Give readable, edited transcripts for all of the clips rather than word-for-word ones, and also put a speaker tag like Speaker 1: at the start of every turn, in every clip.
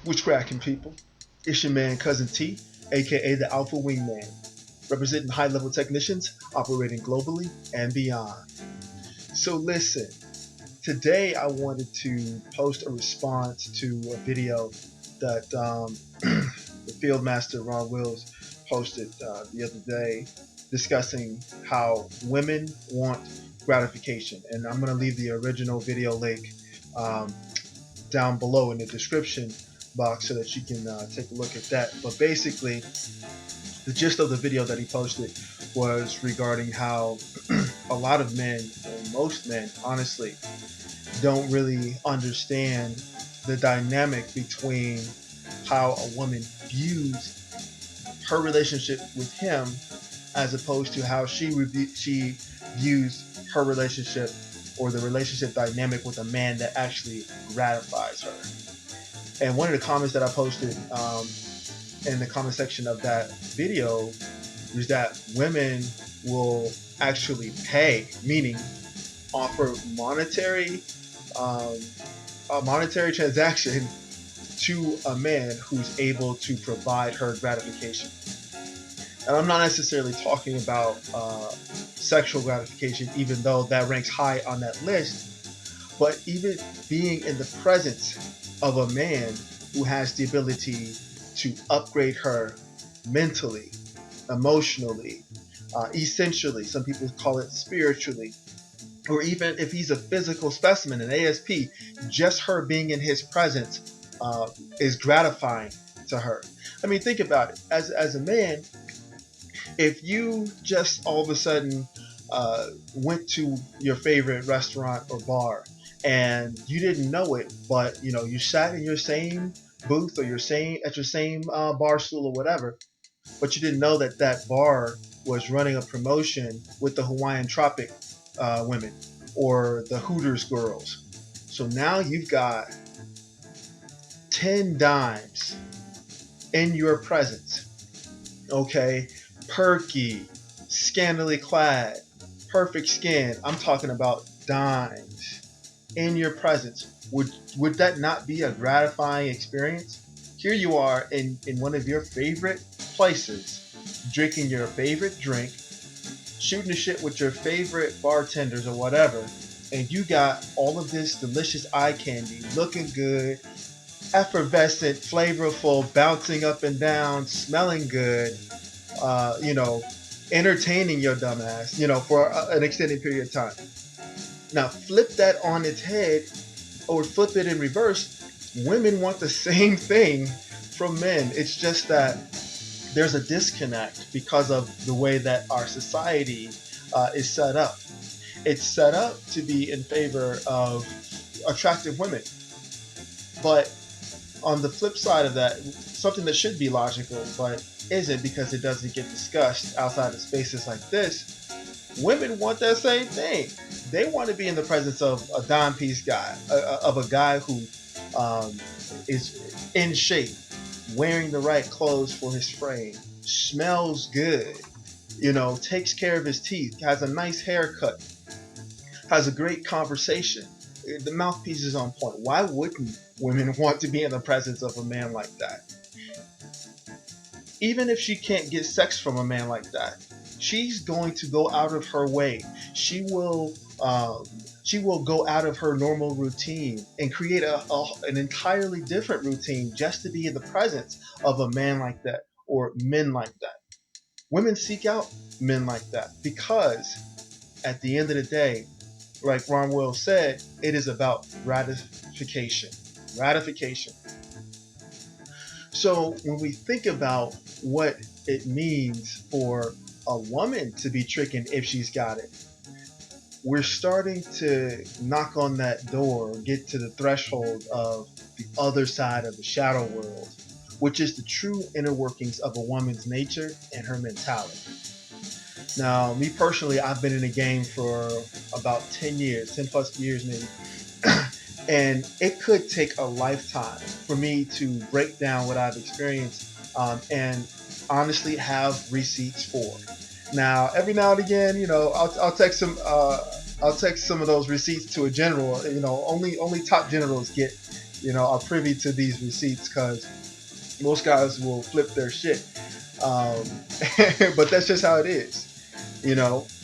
Speaker 1: What's cracking, people? It's your man, Cousin T, aka the Alpha Wingman, representing high level technicians operating globally and beyond. So, listen, today I wanted to post a response to a video that the Field Master Ron Wills posted the other day discussing how women want gratification. And I'm going to leave the original video link um, down below in the description box so that you can take a look at that. But basically, the gist of the video that he posted was regarding how a lot of men, and most men, honestly, don't really understand the dynamic between how a woman views her relationship with him as opposed to how she views her relationship or the relationship dynamic with a man that actually gratifies her. And one of the comments that I posted in the comment section of that video was that women will actually pay, meaning offer a monetary transaction to a man who's able to provide her gratification. And I'm not necessarily talking about sexual gratification, even though that ranks high on that list, but even being in the presence of a man who has the ability to upgrade her mentally, emotionally, essentially, some people call it spiritually, or even if he's a physical specimen, an ASP, just her being in his presence is gratifying to her. I mean, think about it. As a man, if you just all of a sudden went to your favorite restaurant or bar and you didn't know it, but you sat in your same booth or at your same bar stool or whatever, but you didn't know that that bar was running a promotion with the Hawaiian Tropic women or the Hooters girls. So now you've got 10 dimes in your presence. Okay, perky, scantily clad, perfect skin. I'm talking about dimes in your presence. Would that not be a gratifying experience? Here you are in one of your favorite places, drinking your favorite drink, shooting the shit with your favorite bartenders or whatever, and you got all of this delicious eye candy, looking good, effervescent, flavorful, bouncing up and down, smelling good, entertaining your dumbass, for an extended period of time. Now flip that on its head or flip it in reverse. Women want the same thing from men. It's just that there's a disconnect because of the way that our society is set up. It's set up to be in favor of attractive women. But on the flip side of that, something that should be logical but isn't because it doesn't get discussed outside of spaces like this, women want that same thing. They want to be in the presence of a dime piece guy, of a guy who is in shape, wearing the right clothes for his frame, smells good, takes care of his teeth, has a nice haircut, has a great conversation. The mouthpiece is on point. Why wouldn't women want to be in the presence of a man like that? Even if she can't get sex from a man like that, she's going to go out of her way. She will go out of her normal routine and create an entirely different routine just to be in the presence of a man like that or men like that. Women seek out men like that because at the end of the day, like Ron Will said, it is about gratification. Gratification. So when we think about what it means for a woman to be tricking if she's got it, we're starting to knock on that door, get to the threshold of the other side of the shadow world, which is the true inner workings of a woman's nature and her mentality. Now, me personally, I've been in the game for about 10 years, 10 plus years maybe. And it could take a lifetime for me to break down what I've experienced and honestly have receipts for. Now, every now and again, I'll text some of those receipts to a general. Only top generals get are privy to these receipts, because most guys will flip their shit. Um, but that's just how it is,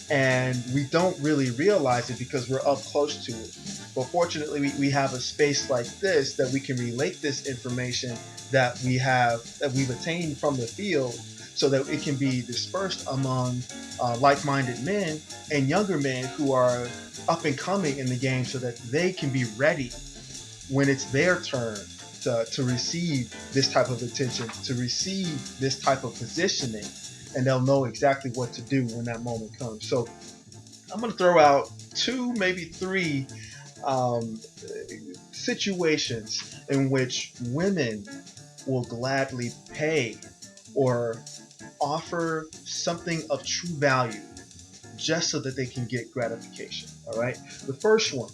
Speaker 1: and we don't really realize it because we're up close to it. But fortunately, we have a space like this that we can relate this information that we've attained from the field, so that it can be dispersed among like-minded men and younger men who are up and coming in the game, so that they can be ready when it's their turn to receive this type of attention, to receive this type of positioning, and they'll know exactly what to do when that moment comes. So I'm going to throw out two, maybe three um, situations in which women will gladly pay or offer something of true value just so that they can get gratification. All right. The first one,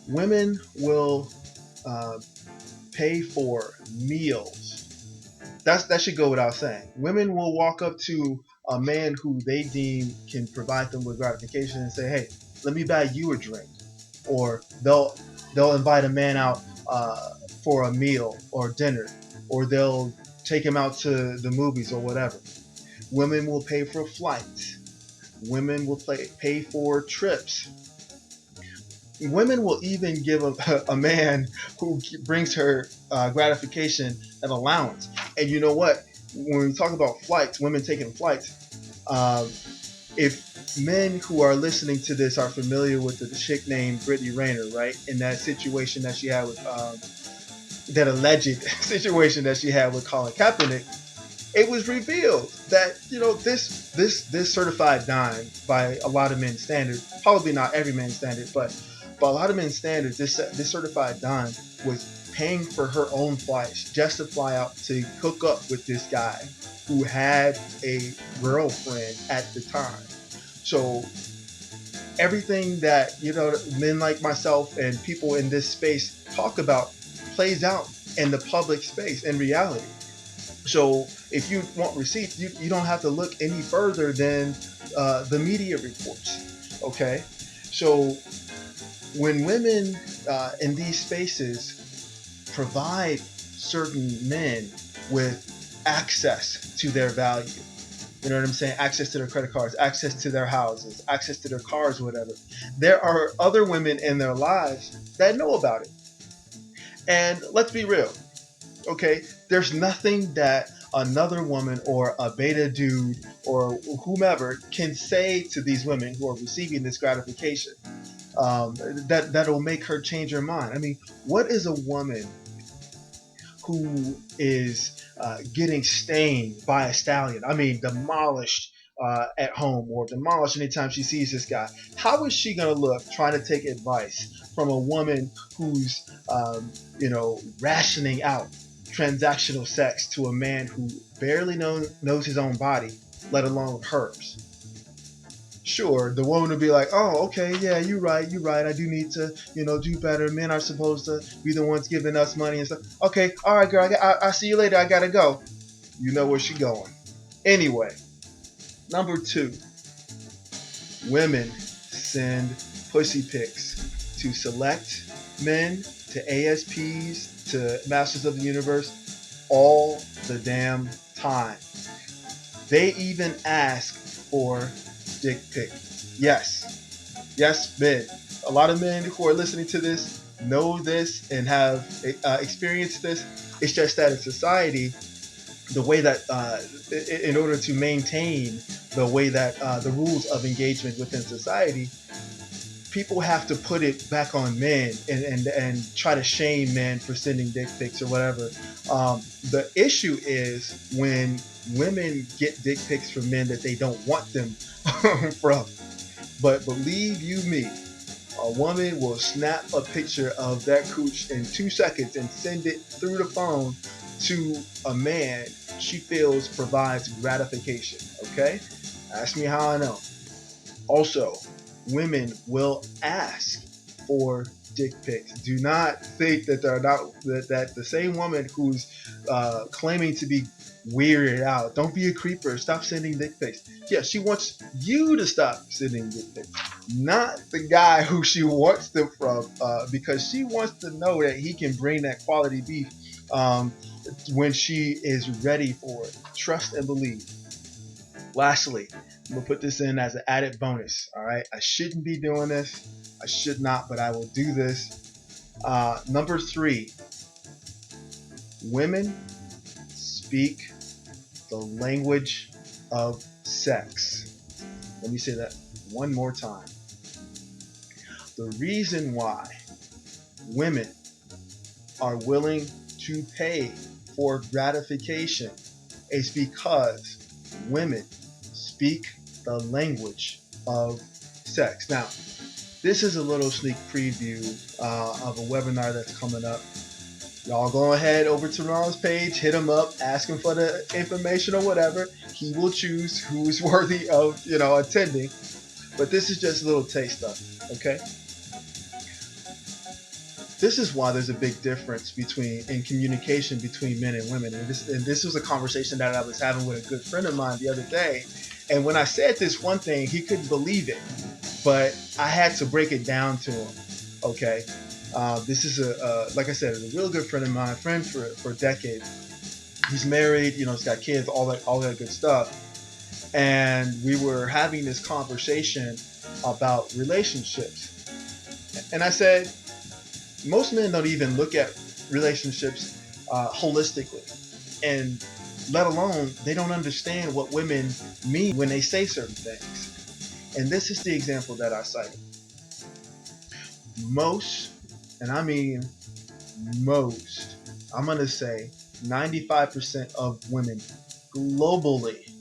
Speaker 1: women will uh, pay for meals. That should go without saying. Women will walk up to a man who they deem can provide them with gratification and say, "Hey, let me buy you a drink," or they'll invite a man out for a meal or dinner, or they'll take him out to the movies or whatever. Women will pay for flights. Women will pay for trips. Women will even give a man who brings her gratification an allowance. And you know what? When we talk about flights, women taking flights, if men who are listening to this are familiar with the chick named Brittany Rayner, right? In that situation that she had with, that alleged situation that she had with Colin Kaepernick, it was revealed that this certified dime, by a lot of men's standards, probably not every man's standard, but by a lot of men's standards, this certified dime was paying for her own flights just to fly out to hook up with this guy who had a girlfriend at the time. So everything that men like myself and people in this space talk about plays out in the public space in reality. So if you want receipts, you don't have to look any further than the media reports. Okay, so when women in these spaces provide certain men with access to their value, you know what I'm saying? Access to their credit cards, access to their houses, access to their cars, whatever. There are other women in their lives that know about it. And let's be real, okay? There's nothing that another woman or a beta dude or whomever can say to these women who are receiving this gratification that'll make her change her mind. I mean, what is a woman who is getting stained by a stallion? I mean, demolished at home, or demolished anytime she sees this guy. How is she going to look trying to take advice from a woman who's, rationing out transactional sex to a man who barely knows his own body, let alone hers? Sure, the woman would be like, "Oh, okay, yeah, you're right. I do need to, do better. Men are supposed to be the ones giving us money and stuff. Okay, all right, girl, I see you later. I gotta go." You know where she going. Anyway, number two, women send pussy pics to select men, to ASPs, to Masters of the Universe, all the damn time. They even ask for dick pic. Yes, men. A lot of men who are listening to this know this and have experienced this. It's just that in society, the way that in order to maintain the way that the rules of engagement within society, people have to put it back on men and try to shame men for sending dick pics or whatever. The issue is when women get dick pics from men that they don't want them from. But believe you me, a woman will snap a picture of that cooch in 2 seconds and send it through the phone to a man she feels provides gratification. Okay? Ask me how I know. Also, women will ask for dick pics. Do not think that they're not that the same woman who's claiming to be weirded out. Don't be a creeper. Stop sending dick pics. Yeah, she wants you to stop sending dick pics, not the guy who she wants them from, because she wants to know that he can bring that quality beef when she is ready for it. Trust and believe. Lastly, I'm gonna put this in as an added bonus. All right, I shouldn't be doing this. I should not, but I will do this. Number 3, women speak the language of sex. Let me say that one more time. The reason why women are willing to pay for gratification is because women speak the language of sex. Now, this is a little sneak preview of a webinar that's coming up. Y'all go ahead over to Ron's page, hit him up, ask him for the information or whatever. He will choose who's worthy of, attending. But this is just a little taste of it, okay? This is why there's a big difference in communication between men and women. And this was a conversation that I was having with a good friend of mine the other day. And when I said this one thing, he couldn't believe it, but I had to break it down to him. Okay, this is like I said, a real good friend of mine, friend for decades. He's married, he's got kids, all that good stuff. And we were having this conversation about relationships, and I said, most men don't even look at relationships holistically, and let alone they don't understand what women mean when they say certain things. And this is the example that I cited. Most, and I mean most, I'm going to say 95% of women globally,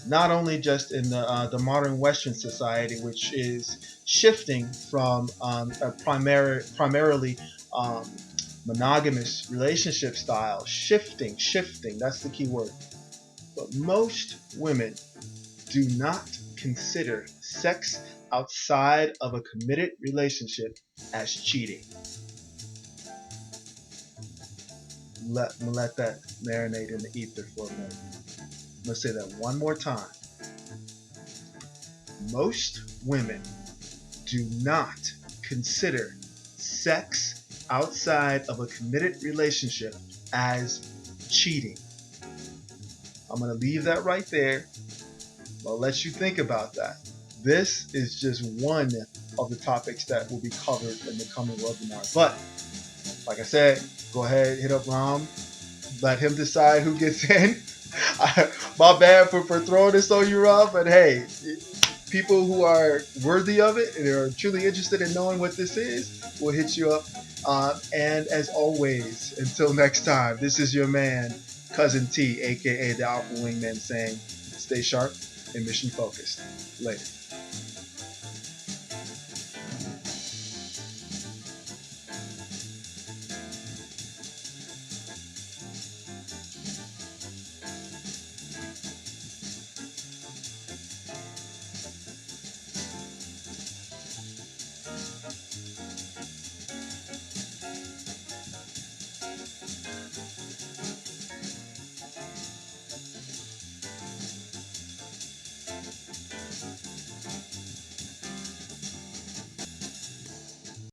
Speaker 1: not only just in the modern Western society, which is shifting from a primarily monogamous relationship style, shifting, that's the key word. But most women do not consider sex outside of a committed relationship as cheating. Let that marinate in the ether for a minute. I'm going to say that one more time. Most women do not consider sex outside of a committed relationship as cheating. I'm going to leave that right there. I'll let you think about that. This is just one of the topics that will be covered in the coming webinar. But like I said, go ahead, hit up Ram, let him decide who gets in. My bad for throwing this on you, Ram, but hey, people who are worthy of it and are truly interested in knowing what this is will hit you up. And as always, until next time, this is your man, Cousin T, aka the Alpha Wingman, saying stay sharp and mission focused. Later.